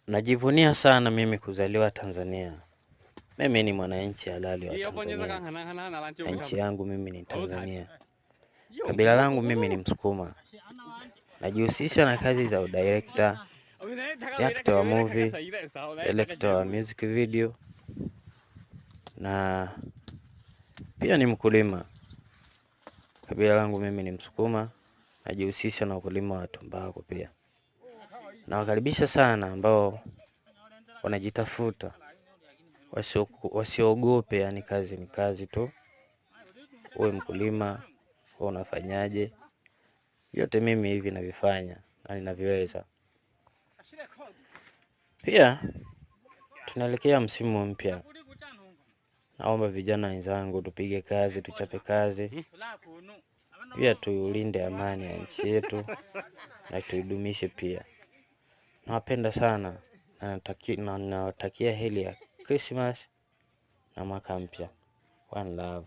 Najivunia sana mimi kuzaliwa Tanzania. Mimi ni mwananchi halali wa Tanzania. Nchi yangu mimi ni Tanzania. Kabila langu mimi ni Msukuma. Najihusisha na kazi za udirector, actor wa movie, director wa music video, na pia ni mkulima. Kabila langu mimi ni Msukuma. Najihusisha na ukulima wa tumbaku pia. Nawakaribisha sana ambao wanajitafuta. Wasiogope, yani kazi ni kazi tu. Uwe mkulima, uwe unafanyaje, yote mimi hivi navifanya na ninaviweza. Pia tunaelekea msimu mpya. Naomba vijana wenzangu tupige kazi, tuchape kazi. Pia tulinde amani ya nchi yetu na tuidumishe pia. Nawapenda sana na nawatakia heri ya Christmas na mwaka mpya. One love.